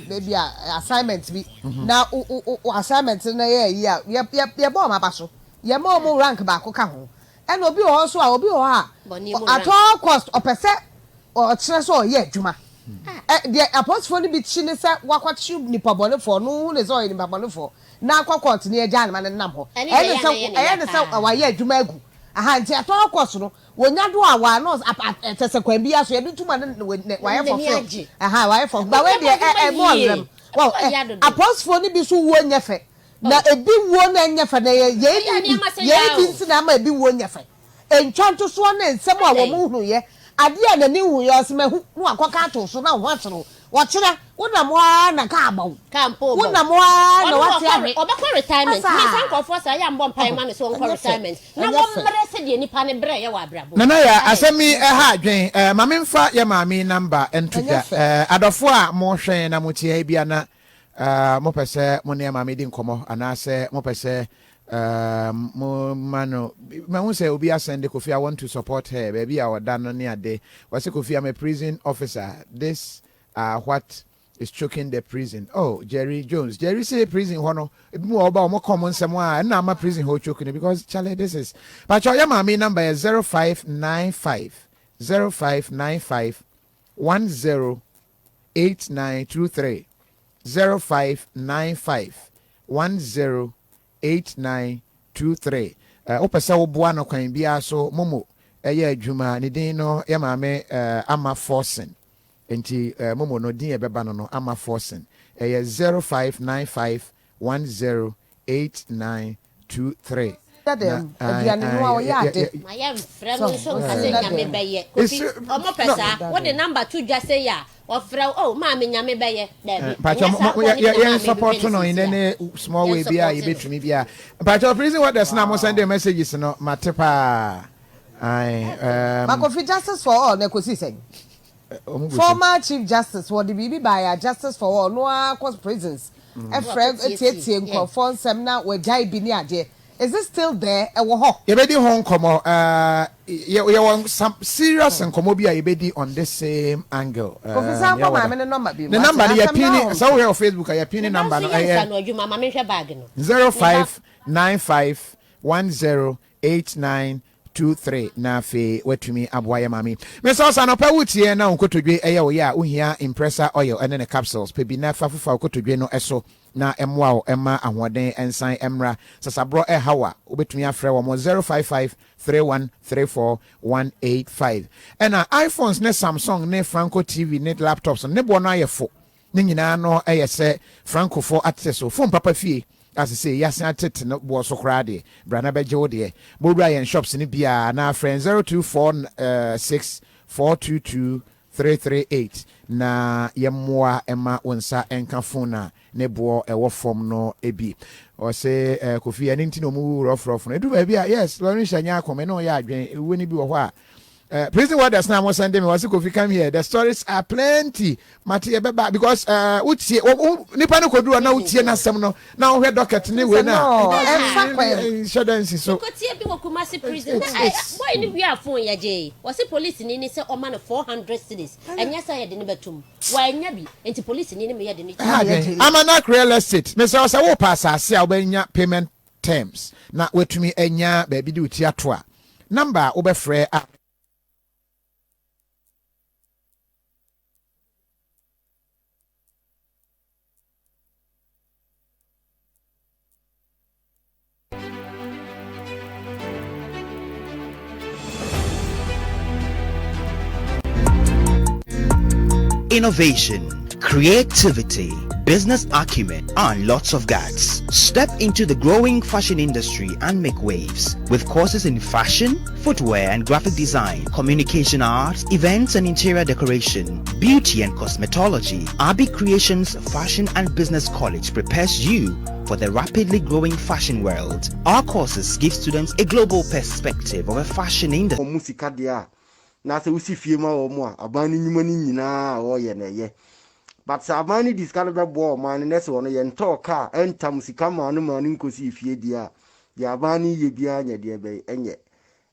maybe assignment bi na assignment na ye bo ma ba so ye mo rank ba ko ka ho and obi o so a obi o ha at all cost opese o kire so ye adwuma the apostle ni bi chi ne se wakwachi nipa bone for no hu ne so nipa bone for na akwa court ni e jan ma ne nam ho e ne se wa ye adwuma agu aha nti at all cost no wonya do awa no tese kwan bi aso ye bi tuma ne wa ye for free aha wa ye for ba we de mo rem well apostle ni bi so wo nyefe na ebi wo na nyefe na ye bi nsi na ma ebi wo nyefe entwanto so na nsem a wo mu hunu ye ade a na ni hu ye osema hu akoka to so na ho atero wo kire wonam wa na ka abaw wonam wa na wate ahe obekọ retirement me san ko for say am bom pai ma no so on retirement na wo mbre se de nipa ne bre ye wa abrabo na ya asemi ha adwen mame mfa ya mame number entuja adofo a mo hwen na mo tie bia na mo pese mo ne mame di nkomo anase mo pese mo mano ma who say obi asende Kofi I want to support her baby our dan no ne ade was Kofi I'm a prison officer this what is choking the prison. Oh, Jerry Jones. Jerry say prison hono. More about more common somewhere. And I'm a prison ho choking because Charlie this is. But your mommy number is 0595 0595 108923 0595 108923. Opesa oboa no kwan bia so momo eye adwuma ne din no ya mame ama forcing. Enti momo no din ebeba no ama forcing 0595 108923. Aduane no o ya de my am friend so kase nyame beye Kofi omo pesa what the number 2 just say ya or friend oh ma me nyame beye yeah support no in any small way bia you betumi bia but your prison what there's now send the messages no matepa Kofi justice for all na kosi sen former chief justice what the bibi by justice for all no cause prisons e friend etie nkofo nsem na wajai bi ni ade. Is it still there? You be home komo you want some serious and komo bia you be on the same angle. For example, my number be. The number you pin so we on Facebook you pin number no 0595 108923 na fe wetumi aboya mami me so sa no pa wutie na nkotodwe eye wo ya ohia impressor oil ene ne capsules pe bi na fa fufa nkotodwe no eso na emwa o ema ahoden ensan emra sasabro hawa obetumi afre wo 055 3134 ena iPhones ne Samsung ne Franco TV ne laptops ne bo no ayefo ne nyina no se Franco for access phone papa fie as I say yasan tete no bo so krade brana beje de bodura yen shops ne bia na friend 0246 422 338 na yemmoa ema wonsa enka phone na ne bo ewo form no ebi o say Kofi ani nti no mu rough no edu ba bia yes lo nsha nya akome no ya adwen ewe ni bi wo ho a prison warders now was sending me was Kofi come here the stories are plenty Mati beba because utie nipa no koduru na utie na sem no na wo hwe docket ni we na insurance so kotie bi wo Kumasi prison why ni we afon ya je was police ni say o man 400 cedis enya say ye de ne betum wa enya bi enti police ni me ye de ne amana real estate me say wo pass ase a wo nya payment terms na wetumi enya ba bi di utie ato a number wo be frɛ a innovation, creativity, business acumen, and lots of guts. Step into the growing fashion industry and make waves with courses in fashion, footwear and graphic design, communication arts, events and interior decoration, beauty and cosmetology. Abi Creations Fashion and Business College prepares you for the rapidly growing fashion world. Our courses give students a global perspective of a fashion industry. Na se usi fie ma wo mo abani nyuma ni nyina wo ye na ye but abani discard be bo man ne se wono ye nto ka enta musika ma no ma no nkosi fie dia ya abani ye bia nya de be enye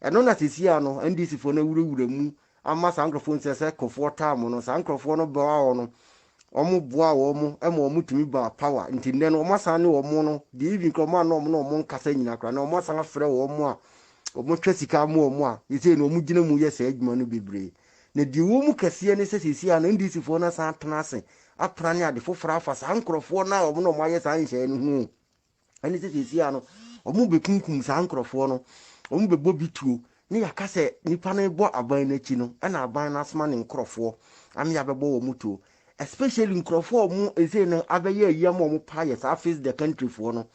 eno na sesia no ndc fo na wurewure mu ama sankrofo nse se kofo tam no sankrofo no ba wo no omo boa omo e ma omo tumi ba power nti nne no omo san ne omo no de even kromo na omo nkasa nyina kra na omo san afre omo a omo twa sika mo omo a yese no omo gina mu yesa adwuma no bebre na di wo mu kase ne sesesi a na ndisi fo na san tena ase apra ne ade fofora afa san krofo na omo no mo ayesa nhye no hu ani sesesi a no omo bekunkum san krofo no omo bebo bituo ne yakase nipa na ebo aban na chi no na aban na asma ne krofo am ya bebo wo mutuo especially nkrofo mu eze no abeye ayam omo pa yes face the country for no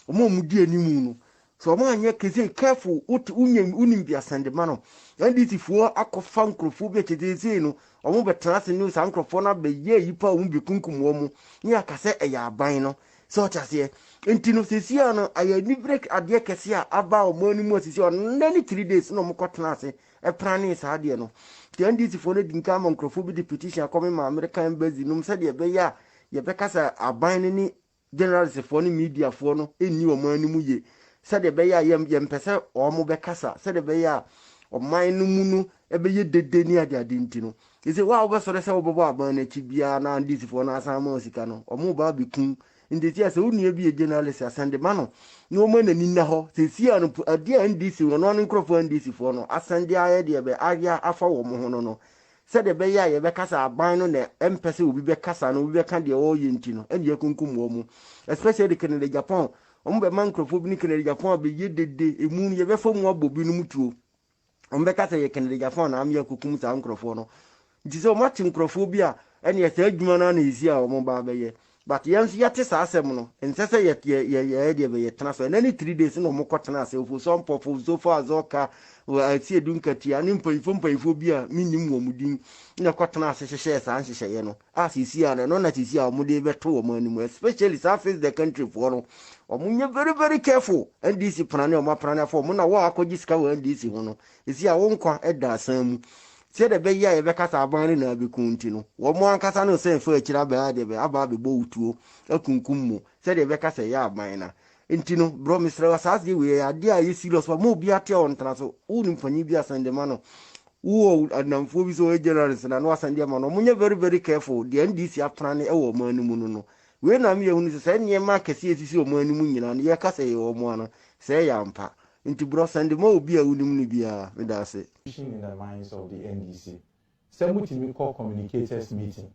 omo mu di animu no so omo anye keze careful unim bia sendema no ndisi fo akofa nkrofo bi cheze no omo betra se news nkrofo na beye yipa omo bekunkum wo mu ne yakase eya aban no so chase enti no sesia no aya ni break ade kese a aba omo animu sesia nani 3 days no mo kotena ase e prane sa ade no the NDC for the dinka nkrofo bi the petition coming ma American embassy no said ye be ya ye be kasa aban ni generals for ni media for no eni o man ni mu ye said ye be ya ye mpese o mo be kasa said ye be ya o man no mu no e be ye dede ni ade ade nti no e say wa wo be so se wo bobo aban na chi bia na NDC for na asan ma osika no o mo ba be kun ndeti ase unu bi journalist asande mano no mo na ninna ho se sia no ade NDC no nkrofo NDC for no asande aye de be aria afa wo mo ho no se de be ya ye be kasa aban no na empese obi be kasa no obi be ka de o ye nti no ene yakunkum wo mu especially the Canada Japan o mo be man nkrofo bi ni Canada Japan be ye dede emu ye be fam wo bobi no mutuo o mo be kasa ye Canada Japan na am yakukum sa nkrofo no nti se o mati nkrofo bi a ene ye sa adwuma na na ezi a o mo ba be ye but yans yate sa asem no nsese ye de be yetena so na ni 3 days no mo kotena ase ofu so mpofo so fo azoka ati edunkati ani mpayifo bia minim wo mudin na kotena ase hyehyɛ sa nhyehyɛ no asisi ana no na sisi a mo de beto wo manimu especially surface the country for no omunye very very careful NDC plane o ma plane for mo na wo akogi sika wo NDC ho no esi a wo nkwa eda asan mu se de be ya ye be kasa aban na be kunti no wo mo ankasa no se fa akira ba de be aba be bo utuo akunkum mu se de be kasa ya aban na enti no bro misre wasas de we ya de ayi serious wa mo bi ate on tana so unu mfanyi bi asande ma no wo adamfo bi so generalist na no asande ma no munye very very careful the NDC aplan e wo man mu no we na me ehunu se nye ma kese esisi o man mu nyina no ye kasa ye wo mo ana se ya mpa nti bro sande ma obi a unim ni bia me da se in the minds of the NDC. Semutimi call communicators meeting.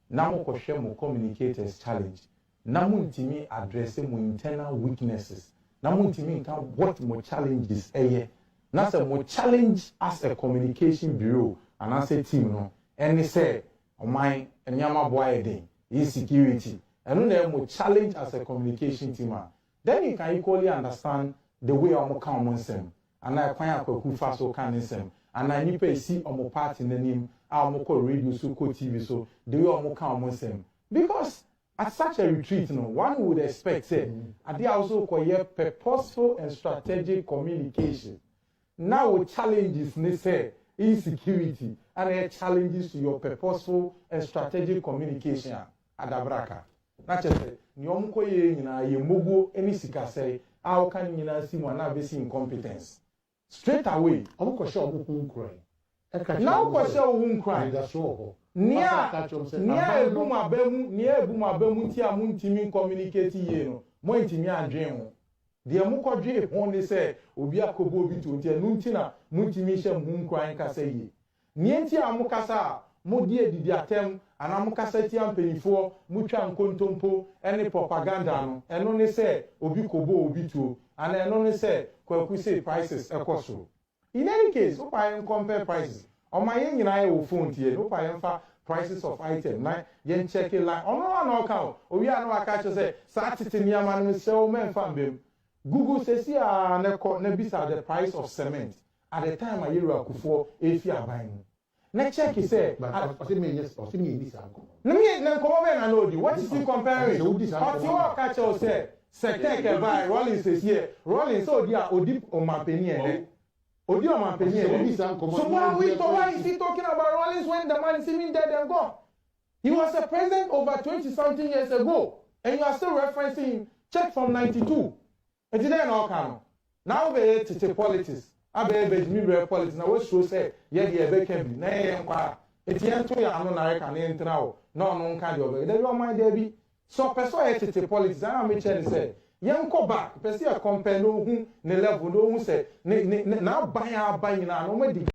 Namu koshe mu communicators challenge. Namu timi address mu internal weaknesses. Namu timi nka what mo challenges eye. Nasa mo challenge as a communication bureau and as a team no. Any say omai enyama boy den insecurity. And no mo challenge as a communication team. Then you can equally understand the way omo kan mo nsem. And I kwan akwaku fa so kan nsem. And I need to see omo party name, omo call radio so call TV so the way omo kan omo nsem. Because at such a retreat, no, one would expect say, and they also require purposeful and strategic communication. Now challenges they say insecurity and there challenges to your purposeful and strategic communication at Abraka. Not just nyom ko ye nyina ye mogo eni sika say how can nyina si mo na be incompetence. Straight away, I'm going to show you crying. Now, question won't cry. That's all. Near Buma Bemu, Tia Muntimi communicating, you know, Mointimi and Dream. The Amuko Dream only say, Ubia Kobo Bitu, Nuntina, Muntimisha Moon crying Casay. Nientia Amukasa, Modia di attempt, and Amukasetian Penifo, Muchan Kontompo, any propaganda, and only say, Obikobo Bitu, and then only say, say prices ekoso. In any case, if I compare prices, on my yen I will phone here, if I prices of item, na yen check it line, on no account, or we are no catch say, Saturday near man sell men fan Google says here nebisa the price of cement at the time I hear for if you are buying. Next check he say, but I mean yes, or see me this uncle. Let me come over and know you. What is he comparing? What you catch or say? Second by Rollins is here. Rollins so dia Odip on my penny. Odi on my penny. So why is he talking about Rollins when the man is even dead and gone? He was a president over 20-something years ago, and you are still referencing him. Check from 92. And today no come. Now we to politics. Abe Benjamin politics. Now what show say? Yeah, the can be. Na eti yɛnto yɛ ano na reka ne ntena o na ɔno nka deɛ ɔbɛyɛ dabi ɔman deɛ bi so pɛ so yɛ tete politics ana mekyɛ ne sɛ yɛnkɔ back pɛ sɛ yɛ compare no hu ne level no hu sɛ ne n'aban aba nyinaa no ɔmadi